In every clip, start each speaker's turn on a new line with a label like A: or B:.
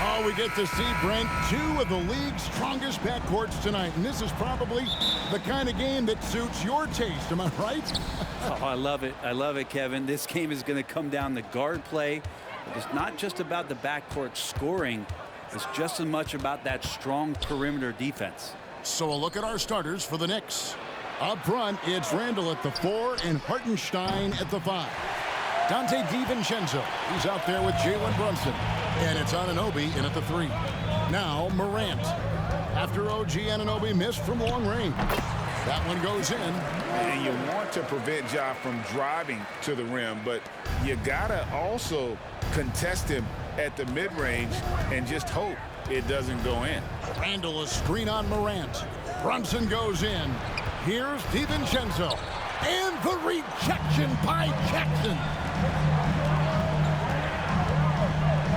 A: Oh, we get to see, Brent, two of the league's strongest backcourts tonight. And this is probably the kind of game that suits your taste. Am I right?
B: Oh, I love it. I love it, Kevin. This game is going to come down to guard play. It's not just about the backcourt scoring. It's just as much about that strong perimeter defense.
A: So a look at our starters for the Knicks. Up front, it's Randall at the 4 and Hartenstein at the 5. Dante DiVincenzo, he's out there with Jalen Brunson. And it's Anunoby in at the 3. Now Morant. After OG Anunoby missed from long range. That one goes in.
C: And you want to prevent Ja from driving to the rim, but you gotta also contest him at the mid-range and just hope it doesn't go in.
A: Randall, a screen on Morant. Brunson goes in. Here's DiVincenzo. And the rejection by Jackson.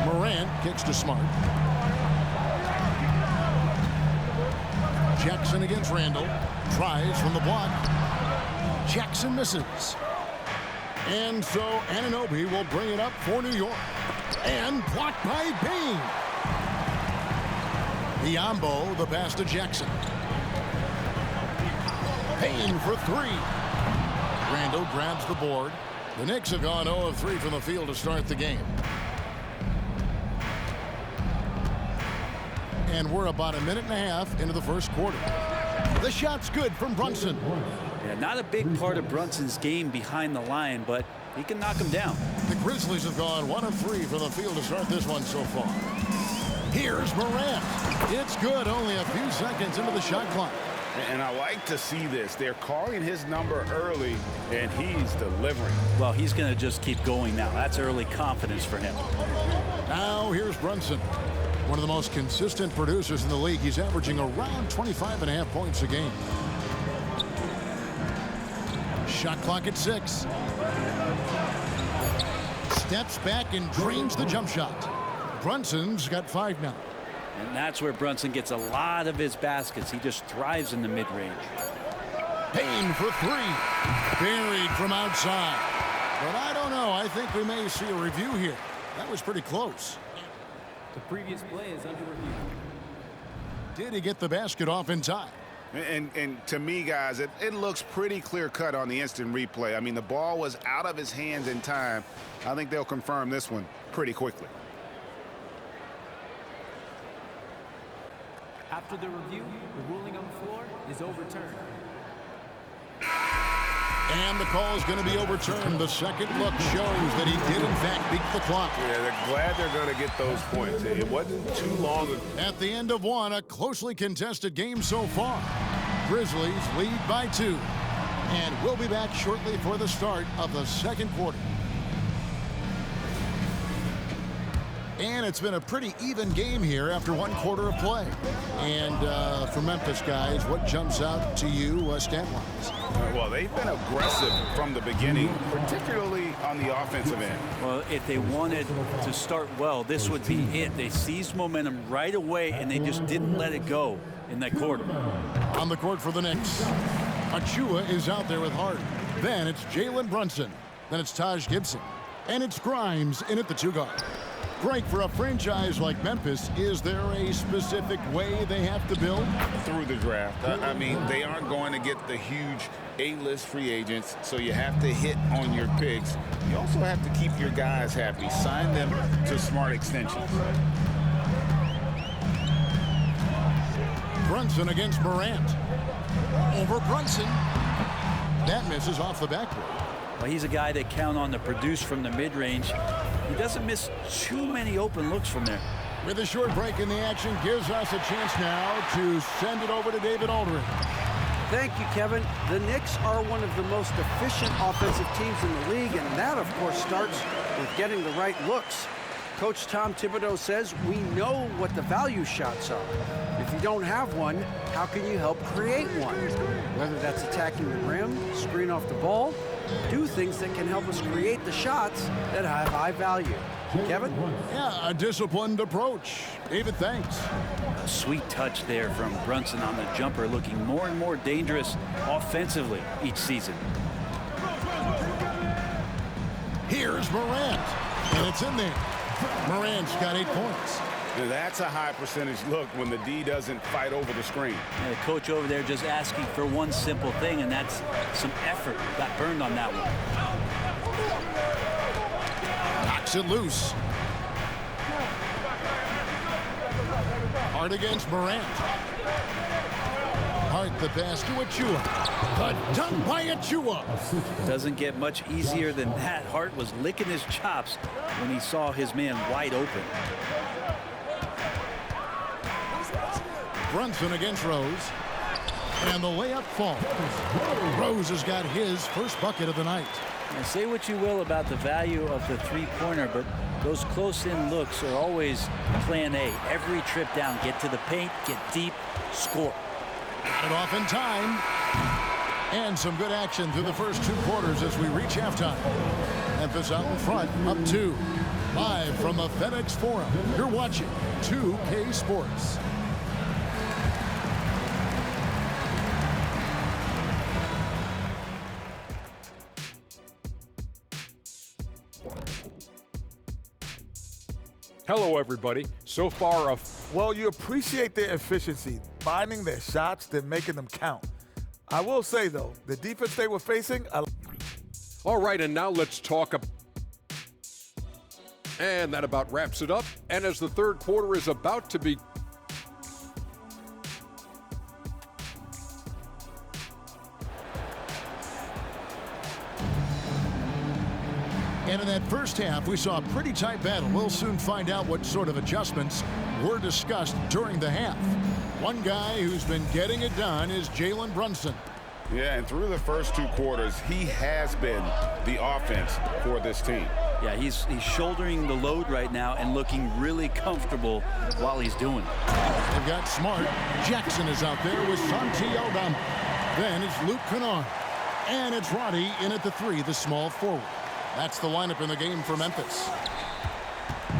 A: Morant kicks to Smart. Jackson against Randall. Tries from the block. Jackson misses. And so Anunoby will bring it up for New York. And blocked by Payne. Biyombo, the pass to Jackson. Payne for 3. Randall grabs the board. The Knicks have gone 0 of 3 from the field to start the game. And we're about a minute and a half into the first quarter. The shot's good from Brunson.
B: Yeah, not a big part of Brunson's game behind the line, but he can knock him down.
A: The Grizzlies have gone 1 of 3 from the field to start this one so far. Here's Morant. It's good, only a few seconds into the shot clock.
C: And I like to see this. They're calling his number early, and he's delivering.
B: Well, he's going to just keep going now. That's early confidence for him.
A: Now here's Brunson. One of the most consistent producers in the league. He's averaging around 25.5 points a game. Shot clock at 6. Steps back and drains the jump shot. Brunson's got 5 now.
B: And that's where Brunson gets a lot of his baskets. He just thrives in the mid-range.
A: Payne for 3. Buried from outside. But I don't know. I think we may see a review here. That was pretty close.
D: The previous play is under review.
A: Did he get the basket off in time?
C: And to me, guys, it looks pretty clear-cut on the instant replay. I mean, the ball was out of his hands in time. I think they'll confirm this one pretty quickly.
D: After the review, the ruling on the floor is overturned.
A: And the call is going to be overturned. The second look shows that he did, in fact, beat the clock.
C: Yeah, they're glad they're going to get those points. It wasn't too long ago.
A: At the end of one, a closely contested game so far. Grizzlies lead by 2. And we'll be back shortly for the start of the second quarter. And it's been a pretty even game here after 1 quarter of play. And for Memphis, guys, what jumps out to you stat-wise?
C: Well, they've been aggressive from the beginning, particularly on the offensive end.
B: Well, if they wanted to start well, this would be it. They seized momentum right away, and they just didn't let it go in that quarter.
A: On the court for the Knicks, Achua is out there with Hart. Then it's Jalen Brunson. Then it's Taj Gibson. And it's Grimes in at the 2 guard. Greg, for a franchise like Memphis, is there a specific way they have to build?
C: Through the draft. I mean, they aren't going to get the huge A-list free agents, so you have to hit on your picks. You also have to keep your guys happy. Sign them to smart extensions.
A: Brunson against Morant. Over Brunson. That misses off the backboard.
B: Well, he's a guy that count on to produce from the mid-range. He doesn't miss too many open looks from there.
A: With a short break in the action, gives us a chance now to send it over to David Aldridge.
E: Thank you, Kevin. The Knicks are one of the most efficient offensive teams in the league, and that, of course, starts with getting the right looks. Coach Tom Thibodeau says we know what the value shots are. If you don't have one, how can you help create one? Whether that's attacking the rim, screen off the ball, do things that can help us create the shots that have high value. Kevin?
A: Yeah, a disciplined approach. David, thanks.
B: A sweet touch there from Brunson on the jumper, looking more and more dangerous offensively each season.
A: Here's Morant. And it's in there. Morant's got 8 points.
C: Now that's a high percentage look when the D doesn't fight over the screen.
B: And the coach over there just asking for one simple thing, and that's some effort. Got burned on that one.
A: Knocks it loose. Hard against Morant. Hart the pass to Achua. The dunk by Achua.
B: Doesn't get much easier than that. Hart was licking his chops when he saw his man wide open.
A: Brunson against Rose. And the layup falls. Rose has got his first bucket of the night.
B: Now, say what you will about the value of the three-pointer, but those close-in looks are always plan A. Every trip down, get to the paint, get deep, score.
A: Got it off in time. And some good action through the first 2 quarters as we reach halftime. Memphis out in front, up 2. Live from the FedEx Forum, you're watching 2K Sports.
F: Hello, everybody. So far,
G: well, you appreciate their efficiency, finding their shots, then making them count. I will say, though, the defense they were facing.
F: all right, and now let's talk about. And that about wraps it up. And as the third quarter is about to be.
A: And in that first half, we saw a pretty tight battle. We'll soon find out what sort of adjustments were discussed during the half. One guy who's been getting it done is Jalen Brunson.
C: Yeah, and through the first 2 quarters, he has been the offense for this team.
B: Yeah, he's shouldering the load right now and looking really comfortable while he's doing it.
A: They've got Smart. Jackson is out there with Santi Aldama. Then it's Luke Kennard. And it's Roddy in at the 3, the small forward. That's the lineup in the game for Memphis.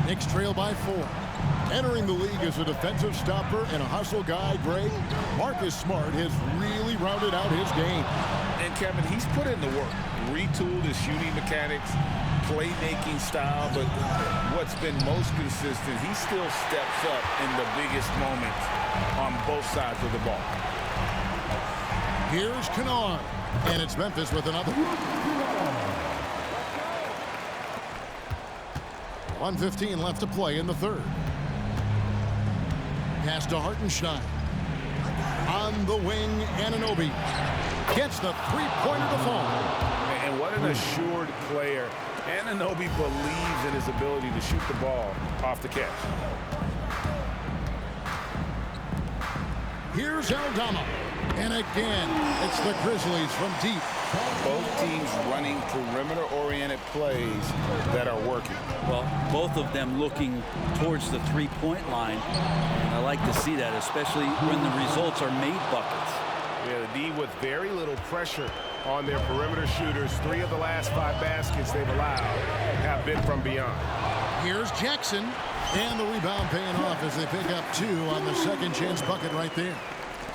A: Knicks trail by 4. Entering the league as a defensive stopper and a hustle guy, Greg, Marcus Smart has really rounded out his game.
C: And Kevin, he's put in the work. Retooled his shooting mechanics, playmaking style, but what's been most consistent, he still steps up in the biggest moments on both sides of the ball.
A: Here's Kennard, and it's Memphis with another. 1:15 left to play in the third. Pass to Hartenstein. On the wing, Anunoby gets the three-pointer to fall.
C: And what an assured player. Anunoby believes in his ability to shoot the ball off the catch.
A: Here's Aldama. And again, it's the Grizzlies from deep.
C: Both teams running perimeter-oriented plays that are working.
B: Well, both of them looking towards the three-point line. And I like to see that, especially when the results are made buckets.
H: Yeah, the D with very little pressure on their perimeter shooters. 3 of the last 5 baskets they've allowed have been from beyond.
A: Here's Jackson. And the rebound paying off as they pick up 2 on the second chance bucket right there.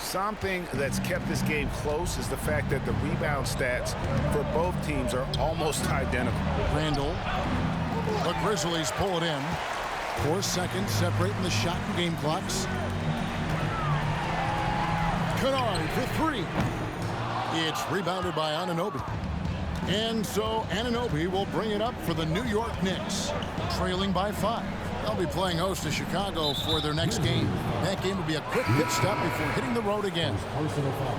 H: Something that's kept this game close is the fact that the rebound stats for both teams are almost identical.
A: Randall. The Grizzlies pull it in. 4 seconds separating the shot and game clocks. Kennard for 3. It's rebounded by Anunoby. And so Anunoby will bring it up for the New York Knicks, trailing by 5. They'll be playing host to Chicago for their next game. That game will be a quick pit stop before hitting the road again.
I: Personal foul.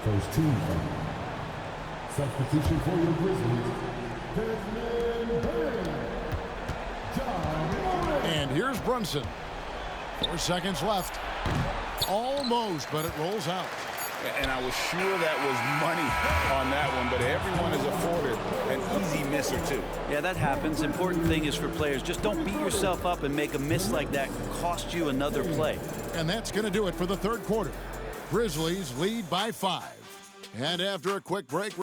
I: First team foul. Substitution for your Grizzlies.
A: And here's Brunson. 4 seconds left. Almost, but it rolls out.
C: And I was sure that was money on that one, but everyone is afforded an easy miss or 2.
B: Yeah, that happens. Important thing is for players, just don't beat yourself up and make a miss like that cost you another play.
A: And that's going to do it for the third quarter. Grizzlies lead by 5. And after a quick break,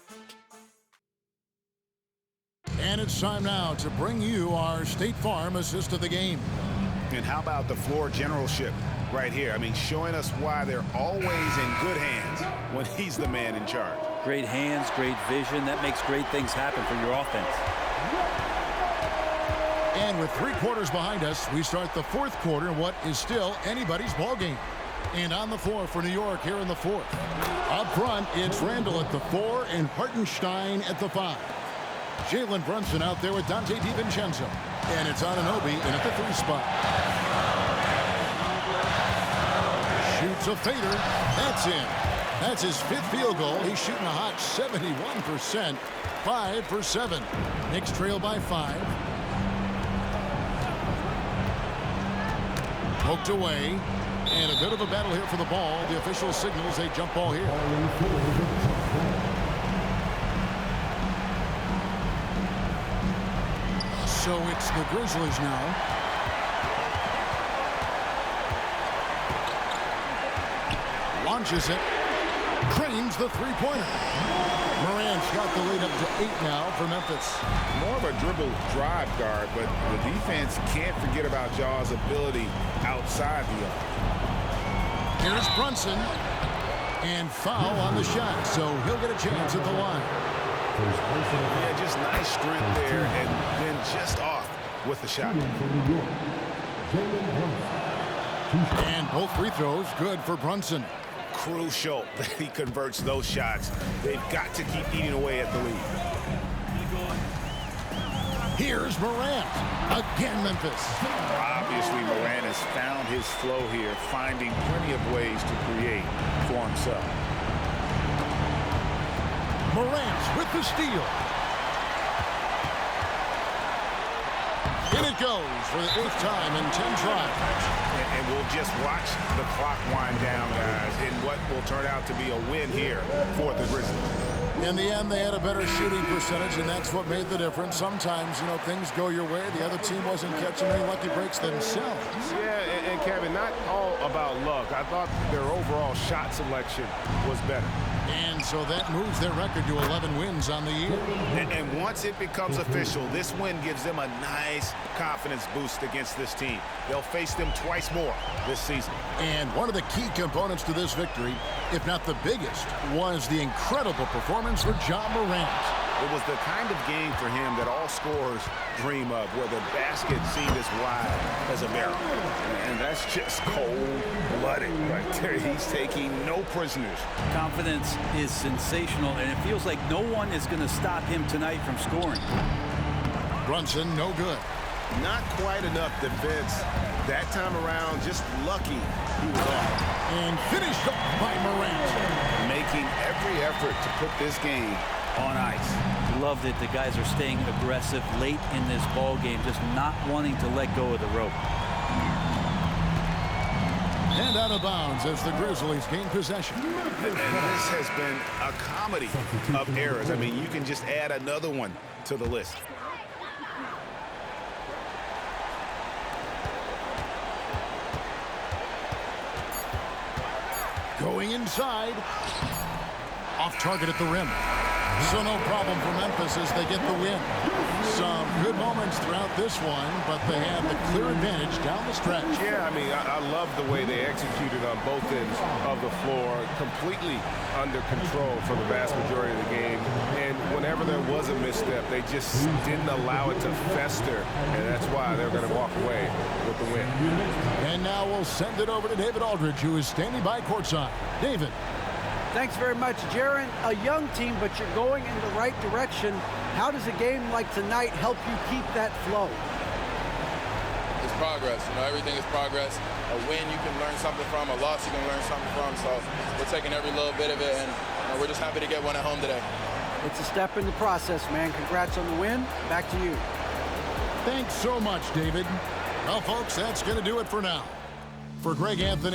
A: and it's time now to bring you our State Farm assist of the game.
H: And how about the floor generalship right here? I mean, showing us why they're always in good hands when he's the man in charge.
B: Great hands, great vision. That makes great things happen for your offense.
A: And with 3 quarters behind us, we start the 4th quarter, what is still anybody's ball game. And on the floor for New York here in the 4th. Up front, it's Randall at the 4 and Hartenstein at the 5. Jalen Brunson out there with Dante DiVincenzo. And it's Anunoby in at the 3 spot. Shoots a fader. That's in. That's his 5th field goal. He's shooting a hot 71%. 5 for 7. Knicks trail by 5. Poked away. And a bit of a battle here for the ball. The official signals a jump ball here. So it's the Grizzlies now. Launches it. Cranes the 3-pointer. Morant's got the lead up to 8 now for Memphis.
C: More of a dribble drive guard, but the defense can't forget about Jaw's ability outside the arc.
A: Here's Brunson. And foul on the shot, so he'll get a chance at the line.
H: Yeah, just nice strength there, and then just off with the shot.
A: And both free throws good for Brunson.
H: Crucial that he converts those shots. They've got to keep eating away at the lead.
A: Here's Morant. Again, Memphis.
C: Obviously, Morant has found his flow here, finding plenty of ways to create for himself.
A: Morant with the steal. In it goes for the 8th time in 10 tries.
H: And we'll just watch the clock wind down, guys, in what will turn out to be a win here for the Grizzlies.
A: In the end, they had a better shooting percentage, and that's what made the difference. Sometimes, you know, things go your way. The other team wasn't catching any lucky breaks themselves.
H: Yeah, and Kevin, not all about luck. I thought their overall shot selection was better.
A: And so that moves their record to 11 wins on the year.
H: And once it becomes official, this win gives them a nice confidence boost against this team. They'll face them twice more this season.
A: And one of the key components to this victory, if not the biggest, was the incredible performance for Ja Morant.
H: It was the kind of game for him that all scorers dream of, where the basket seemed as wide as a barrel. And that's just cold-blooded right there. He's taking no prisoners.
B: Confidence is sensational, and it feels like no one is going to stop him tonight from scoring.
A: Brunson, no good.
H: Not quite enough defense that time around. Just lucky he was off.
A: And finished off by Morant.
C: Making every effort to put this game on ice.
B: Love that the guys are staying aggressive late in this ball game, just not wanting to let go of the rope.
A: And out of bounds as the Grizzlies gain possession.
H: And this has been a comedy of errors. I mean, you can just add another one to the list.
A: Going inside. Off target at the rim. So no problem for Memphis as they get the win. Some good moments throughout this one, but they have the clear advantage down the stretch.
H: Yeah, I mean, I love the way they executed on both ends of the floor, completely under control for the vast majority of the game. And whenever there was a misstep, they just didn't allow it to fester, and that's why they're going to walk away with the win.
A: And now we'll send it over to David Aldridge, who is standing by courtside. David.
E: Thanks very much, Jaron. A young team, but you're going in the right direction. How does a game like tonight help you keep that flow?
J: It's progress. You know, everything is progress. A win you can learn something from, a loss you can learn something from. So we're taking every little bit of it, and we're just happy to get one at home today.
E: It's a step in the process, man. Congrats on the win. Back to you.
A: Thanks so much, David. Well, folks, that's going to do it for now. For Greg Anthony.